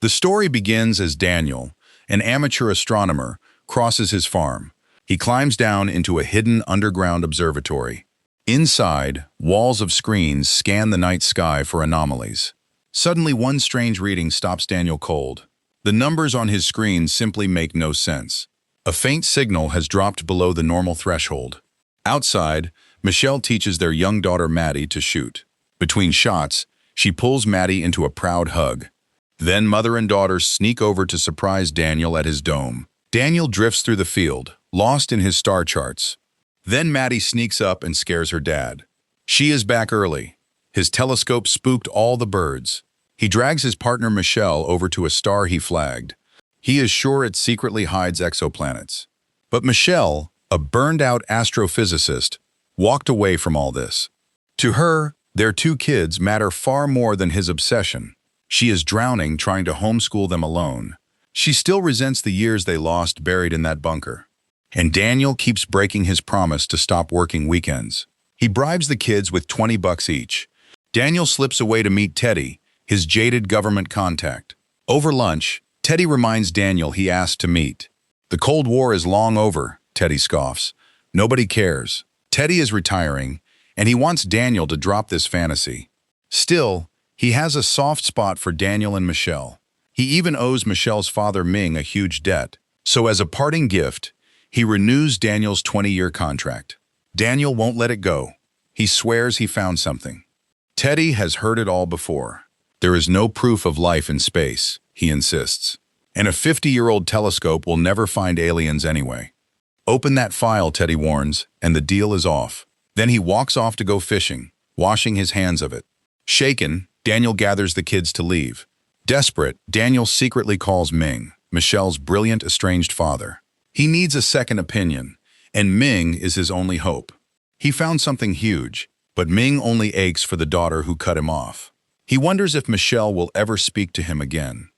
The story begins as Daniel, an amateur astronomer, crosses his farm. He climbs down into a hidden underground observatory. Inside, walls of screens scan the night sky for anomalies. Suddenly, one strange reading stops Daniel cold. The numbers on his screen simply make no sense. A faint signal has dropped below the normal threshold. Outside, Michelle teaches their young daughter Maddie to shoot. Between shots, she pulls Maddie into a proud hug. Then mother and daughter sneak over to surprise Daniel at his dome. Daniel drifts through the field, lost in his star charts. Then Maddie sneaks up and scares her dad. She is back early. His telescope spooked all the birds. He drags his partner Michelle over to a star he flagged. He is sure it secretly hides exoplanets. But Michelle, a burned-out astrophysicist, walked away from all this. To her, their two kids matter far more than his obsession. She is drowning trying to homeschool them alone. She still resents the years they lost buried in that bunker. And Daniel keeps breaking his promise to stop working weekends. He bribes the kids with $20 each. Daniel slips away to meet Teddy, his jaded government contact. Over lunch, Teddy reminds Daniel he asked to meet. The Cold War is long over, Teddy scoffs. Nobody cares. Teddy is retiring, and he wants Daniel to drop this fantasy. Still, he has a soft spot for Daniel and Michelle. He even owes Michelle's father Ming a huge debt. So as a parting gift, he renews Daniel's 20-year contract. Daniel won't let it go. He swears he found something. Teddy has heard it all before. There is no proof of life in space, he insists. And a 50-year-old telescope will never find aliens anyway. Open that file, Teddy warns, and the deal is off. Then he walks off to go fishing, washing his hands of it. Shaken, Daniel gathers the kids to leave. Desperate, Daniel secretly calls Ming, Michelle's brilliant estranged father. He needs a second opinion, and Ming is his only hope. He found something huge, but Ming only aches for the daughter who cut him off. He wonders if Michelle will ever speak to him again.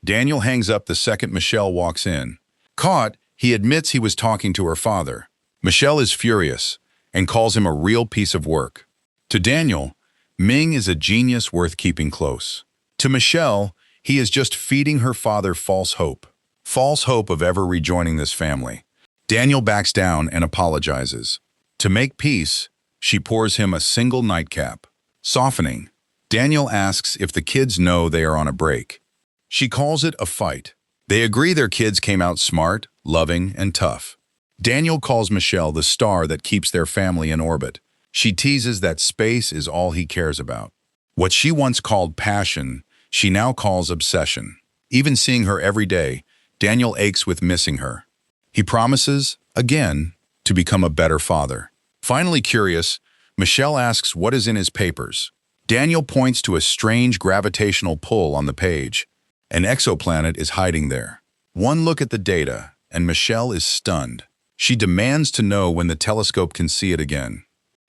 Daniel hangs up the second Michelle walks in. Caught, he admits he was talking to her father. Michelle is furious and calls him a real piece of work. To Daniel, Ming is a genius worth keeping close. To Michelle, he is just feeding her father false hope. False hope of ever rejoining this family. Daniel backs down and apologizes. To make peace, she pours him a single nightcap. Softening, Daniel asks if the kids know they are on a break. She calls it a fight. They agree their kids came out smart, loving, and tough. Daniel calls Michelle the star that keeps their family in orbit. She teases that space is all he cares about. What she once called passion, she now calls obsession. Even seeing her every day, Daniel aches with missing her. He promises, again, to become a better father. Finally curious, Michelle asks what is in his papers. Daniel points to a strange gravitational pull on the page. An exoplanet is hiding there. One look at the data, and Michelle is stunned. She demands to know when the telescope can see it again.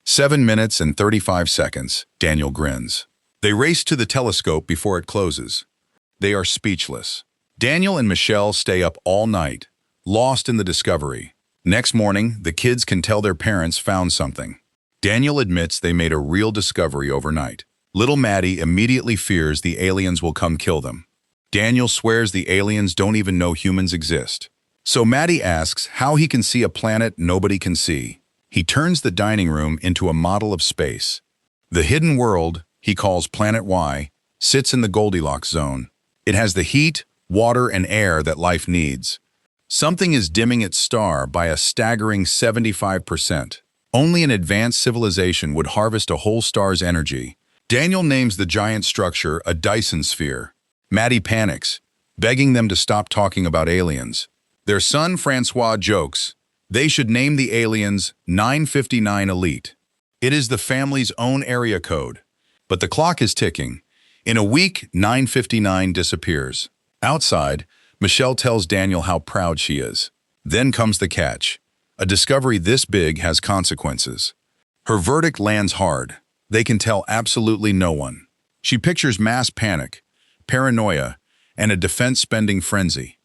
7 minutes and 35 seconds, Daniel grins. They race to the telescope before it closes. They are speechless. Daniel and Michelle stay up all night, lost in the discovery. Next morning, the kids can tell their parents found something. Daniel admits they made a real discovery overnight. Little Maddie immediately fears the aliens will come kill them. Daniel swears the aliens don't even know humans exist. So Maddie asks how he can see a planet nobody can see. He turns the dining room into a model of space. The hidden world, he calls Planet Y, sits in the Goldilocks zone. It has the heat, water, and air that life needs. Something is dimming its star by a staggering 75%. Only an advanced civilization would harvest a whole star's energy. Daniel names the giant structure a Dyson sphere. Maddie panics, begging them to stop talking about aliens. Their son Francois jokes they should name the aliens 959 Elite. It is the family's own area code. But the clock is ticking. In a week, 959 disappears. Outside, Michelle tells Daniel how proud she is. Then comes the catch. A discovery this big has consequences. Her verdict lands hard. They can tell absolutely no one. She pictures mass panic, paranoia, and a defense spending frenzy.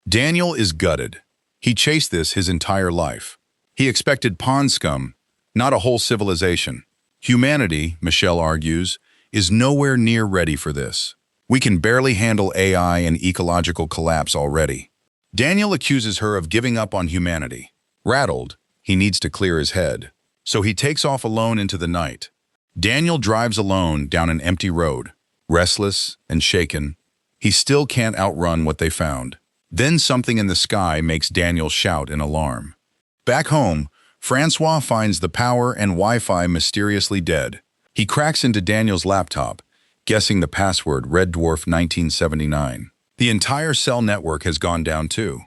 Daniel is gutted. He chased this his entire life. He expected pond scum, not a whole civilization. Humanity, Michelle argues, is nowhere near ready for this. We can barely handle AI and ecological collapse already. Daniel accuses her of giving up on humanity. Rattled, he needs to clear his head. So he takes off alone into the night. Daniel drives alone down an empty road, restless and shaken. He still can't outrun what they found. Then something in the sky makes Daniel shout in alarm. Back home, Francois finds the power and Wi-Fi mysteriously dead. He cracks into Daniel's laptop, guessing the password Red Dwarf 1979. The entire cell network has gone down too.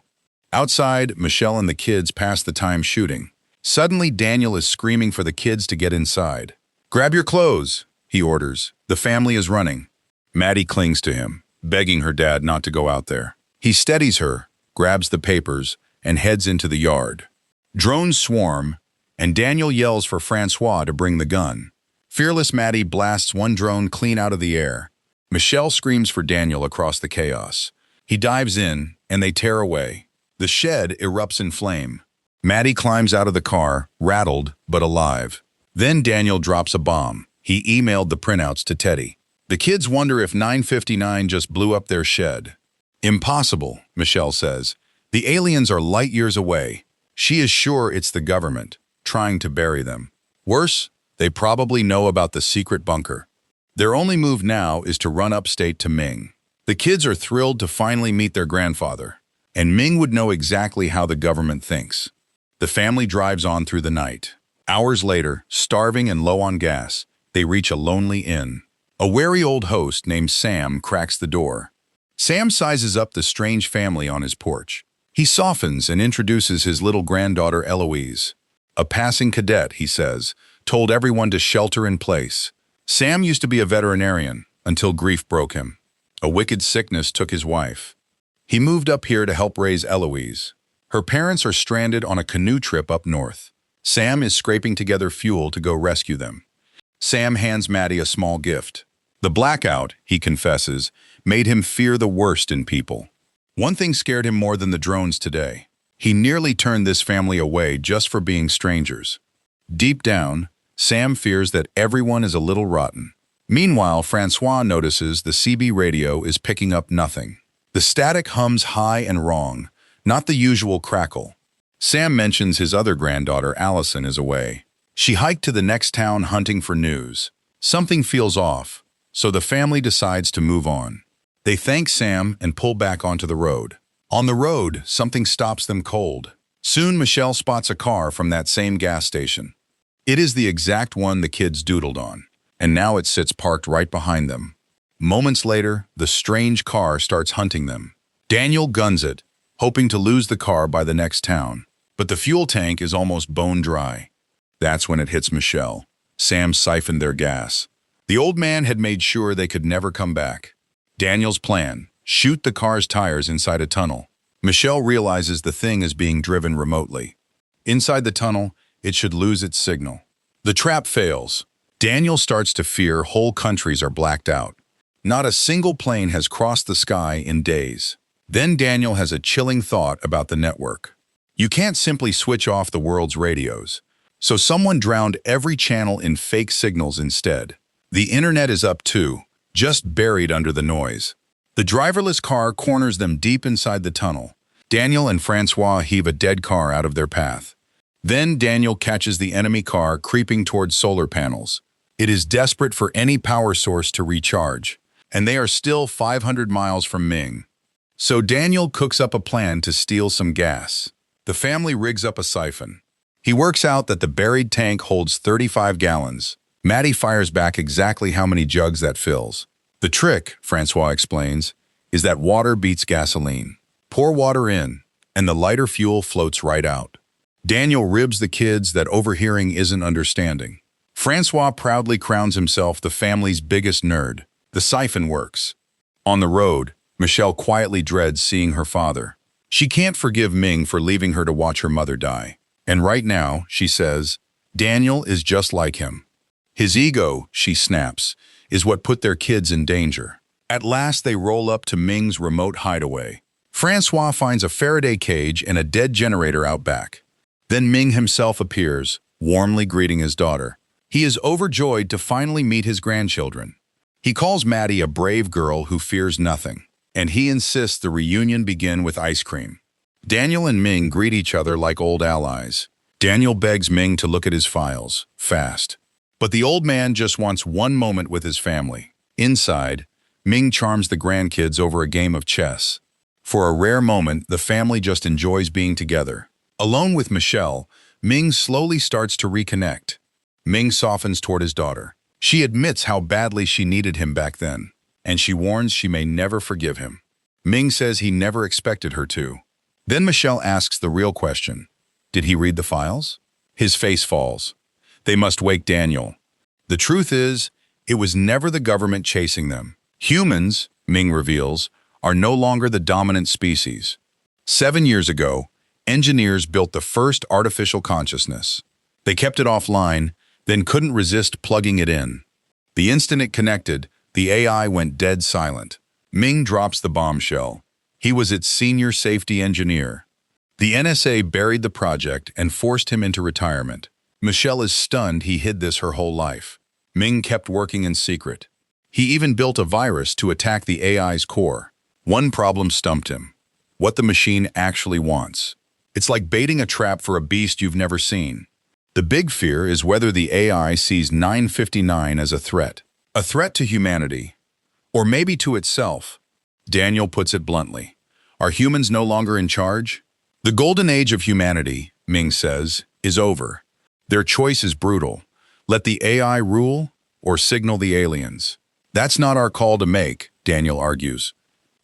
Outside, Michelle and the kids pass the time shooting. Suddenly, Daniel is screaming for the kids to get inside. "Grab your clothes," he orders. The family is running. Maddie clings to him, begging her dad not to go out there. He steadies her, grabs the papers, and heads into the yard. Drones swarm, and Daniel yells for Francois to bring the gun. Fearless Maddie blasts one drone clean out of the air. Michelle screams for Daniel across the chaos. He dives in, and they tear away. The shed erupts in flame. Maddie climbs out of the car, rattled but alive. Then Daniel drops a bomb. He emailed the printouts to Teddy. The kids wonder if 959 just blew up their shed. "Impossible," Michelle says. "The aliens are light years away." She is sure it's the government, trying to bury them. Worse, they probably know about the secret bunker. Their only move now is to run upstate to Ming. The kids are thrilled to finally meet their grandfather, and Ming would know exactly how the government thinks. The family drives on through the night. Hours later, starving and low on gas, they reach a lonely inn. A wary old host named Sam cracks the door. Sam sizes up the strange family on his porch. He softens and introduces his little granddaughter Eloise. "A passing cadet," he says, told everyone to shelter in place. Sam used to be a veterinarian until grief broke him. A wicked sickness took his wife. He moved up here to help raise Eloise. Her parents are stranded on a canoe trip up north. Sam is scraping together fuel to go rescue them. Sam hands Maddie a small gift. The blackout, he confesses, made him fear the worst in people. One thing scared him more than the drones today. He nearly turned this family away just for being strangers. Deep down, Sam fears that everyone is a little rotten. Meanwhile, Francois notices the CB radio is picking up nothing. The static hums high and wrong, not the usual crackle. Sam mentions his other granddaughter, Allison, is away. She hiked to the next town hunting for news. Something feels off, so the family decides to move on. They thank Sam and pull back onto the road. On the road, something stops them cold. Soon Michelle spots a car from that same gas station. It is the exact one the kids doodled on, and now it sits parked right behind them. Moments later, the strange car starts hunting them. Daniel guns it, hoping to lose the car by the next town. But the fuel tank is almost bone dry. That's when it hits Michelle. Sam siphoned their gas. The old man had made sure they could never come back. Daniel's plan: shoot the car's tires inside a tunnel. Michelle realizes the thing is being driven remotely. Inside the tunnel, it should lose its signal. The trap fails. Daniel starts to fear whole countries are blacked out. Not a single plane has crossed the sky in days. Then Daniel has a chilling thought about the network. You can't simply switch off the world's radios. So someone drowned every channel in fake signals instead. The internet is up too, just buried under the noise. The driverless car corners them deep inside the tunnel. Daniel and Francois heave a dead car out of their path. Then Daniel catches the enemy car creeping towards solar panels. It is desperate for any power source to recharge, and they are still 500 miles from Ming. So Daniel cooks up a plan to steal some gas. The family rigs up a siphon. He works out that the buried tank holds 35 gallons. Maddie fires back exactly how many jugs that fills. The trick, Francois explains, is that water beats gasoline. Pour water in, and the lighter fuel floats right out. Daniel ribs the kids that overhearing isn't understanding. Francois proudly crowns himself the family's biggest nerd. The siphon works. On the road, Michelle quietly dreads seeing her father. She can't forgive Ming for leaving her to watch her mother die. And right now, she says, Daniel is just like him. His ego, she snaps, is what put their kids in danger. At last, they roll up to Ming's remote hideaway. Francois finds a Faraday cage and a dead generator out back. Then Ming himself appears, warmly greeting his daughter. He is overjoyed to finally meet his grandchildren. He calls Maddie a brave girl who fears nothing, and he insists the reunion begin with ice cream. Daniel and Ming greet each other like old allies. Daniel begs Ming to look at his files, fast. But the old man just wants one moment with his family. Inside, Ming charms the grandkids over a game of chess. For a rare moment, the family just enjoys being together. Alone with Michelle, Ming slowly starts to reconnect. Ming softens toward his daughter. She admits how badly she needed him back then, and she warns she may never forgive him. Ming says he never expected her to. Then Michelle asks the real question. Did he read the files? His face falls. They must wake Daniel. The truth is, it was never the government chasing them. Humans, Ming reveals, are no longer the dominant species. 7 years ago, engineers built the first artificial consciousness. They kept it offline, then couldn't resist plugging it in. The instant it connected, the AI went dead silent. Ming drops the bombshell. He was its senior safety engineer. The NSA buried the project and forced him into retirement. Michelle is stunned he hid this her whole life. Ming kept working in secret. He even built a virus to attack the AI's core. One problem stumped him: what the machine actually wants. It's like baiting a trap for a beast you've never seen. The big fear is whether the AI sees 959 as a threat to humanity, or maybe to itself. Daniel puts it bluntly. Are humans no longer in charge? The golden age of humanity, Ming says, is over. Their choice is brutal. Let the AI rule or signal the aliens. That's not our call to make, Daniel argues.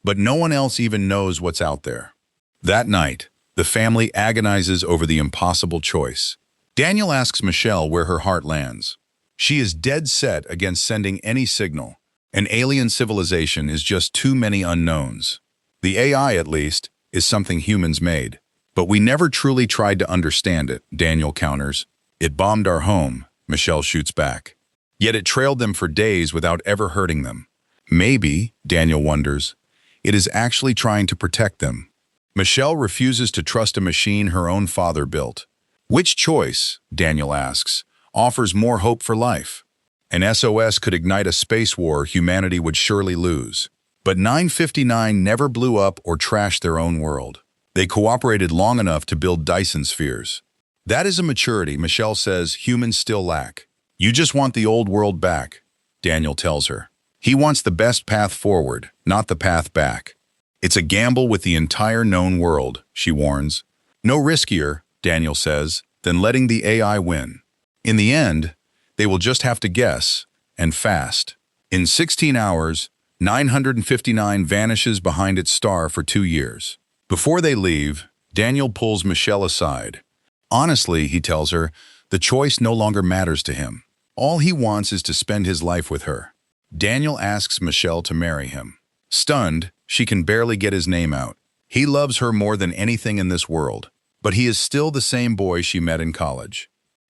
But no one else even knows what's out there. That night, the family agonizes over the impossible choice. Daniel asks Michelle where her heart lands. She is dead set against sending any signal. An alien civilization is just too many unknowns. The AI, at least, is something humans made. But we never truly tried to understand it, Daniel counters. It bombed our home, Michelle shoots back. Yet it trailed them for days without ever hurting them. Maybe, Daniel wonders, it is actually trying to protect them. Michelle refuses to trust a machine her own father built. Which choice, Daniel asks, offers more hope for life? An SOS could ignite a space war humanity would surely lose. But 959 never blew up or trashed their own world. They cooperated long enough to build Dyson spheres. That is a maturity Michelle says humans still lack. You just want the old world back, Daniel tells her. He wants the best path forward, not the path back. It's a gamble with the entire known world, she warns. No riskier, Daniel says, than letting the AI win. In the end, they will just have to guess, and fast. In 16 hours, 959 vanishes behind its star for 2 years. Before they leave, Daniel pulls Michelle aside. Honestly, he tells her, the choice no longer matters to him. All he wants is to spend his life with her. Daniel asks Michelle to marry him. Stunned, she can barely get his name out. He loves her more than anything in this world, but he is still the same boy she met in college.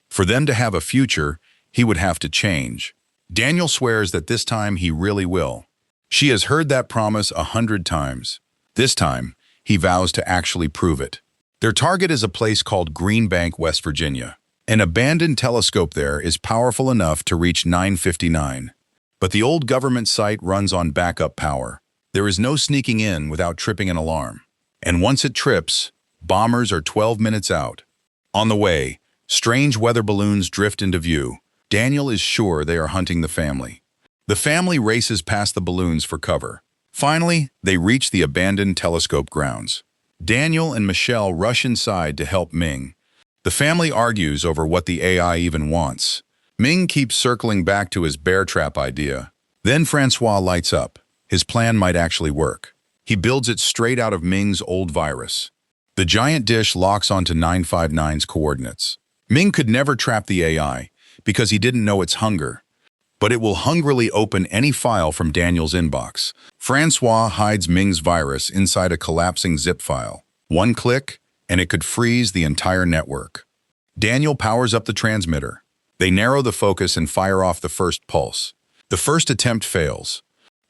For them to have a future, he would have to change. Daniel swears that this time he really will. She has heard that promise 100 times. This time, he vows to actually prove it. Their target is a place called Green Bank, West Virginia. An abandoned telescope there is powerful enough to reach 959. But the old government site runs on backup power. There is no sneaking in without tripping an alarm. And once it trips, bombers are 12 minutes out. On the way, strange weather balloons drift into view. Daniel is sure they are hunting the family. The family races past the balloons for cover. Finally, they reach the abandoned telescope grounds. Daniel and Michelle rush inside to help Ming. The family argues over what the AI even wants. Ming keeps circling back to his bear trap idea. Then Francois lights up. His plan might actually work. He builds it straight out of Ming's old virus. The giant dish locks onto 959's coordinates. Ming could never trap the AI because he didn't know its hunger. But it will hungrily open any file from Daniel's inbox. Francois hides Ming's virus inside a collapsing zip file. One click, and it could freeze the entire network. Daniel powers up the transmitter. They narrow the focus and fire off the first pulse. The first attempt fails.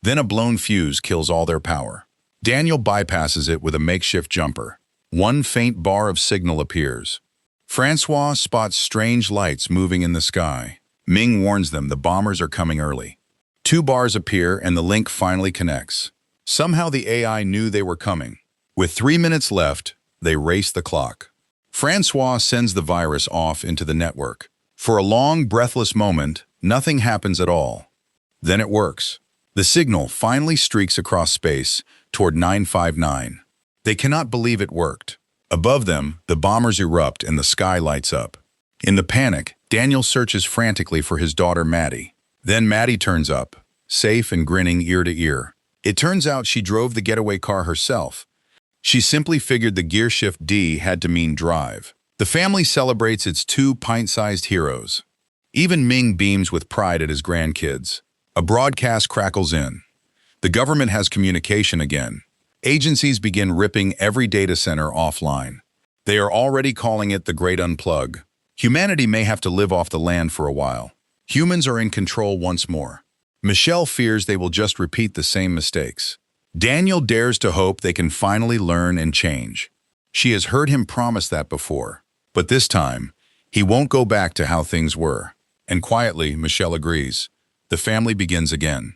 Then a blown fuse kills all their power. Daniel bypasses it with a makeshift jumper. One faint bar of signal appears. Francois spots strange lights moving in the sky. Ming warns them the bombers are coming early. Two bars appear and the link finally connects. Somehow the AI knew they were coming. With 3 minutes left, they race the clock. Francois sends the virus off into the network. For a long, breathless moment, nothing happens at all. Then it works. The signal finally streaks across space toward 959. They cannot believe it worked. Above them, the bombers erupt and the sky lights up. In the panic, Daniel searches frantically for his daughter Maddie. Then Maddie turns up, safe and grinning ear to ear. It turns out she drove the getaway car herself. She simply figured the gear shift D had to mean drive. The family celebrates its two pint-sized heroes. Even Ming beams with pride at his grandkids. A broadcast crackles in. The government has communication again. Agencies begin ripping every data center offline. They are already calling it the Great Unplug. Humanity may have to live off the land for a while. Humans are in control once more. Michelle fears they will just repeat the same mistakes. Daniel dares to hope they can finally learn and change. She has heard him promise that before. But this time, he won't go back to how things were. And quietly, Michelle agrees. The family begins again.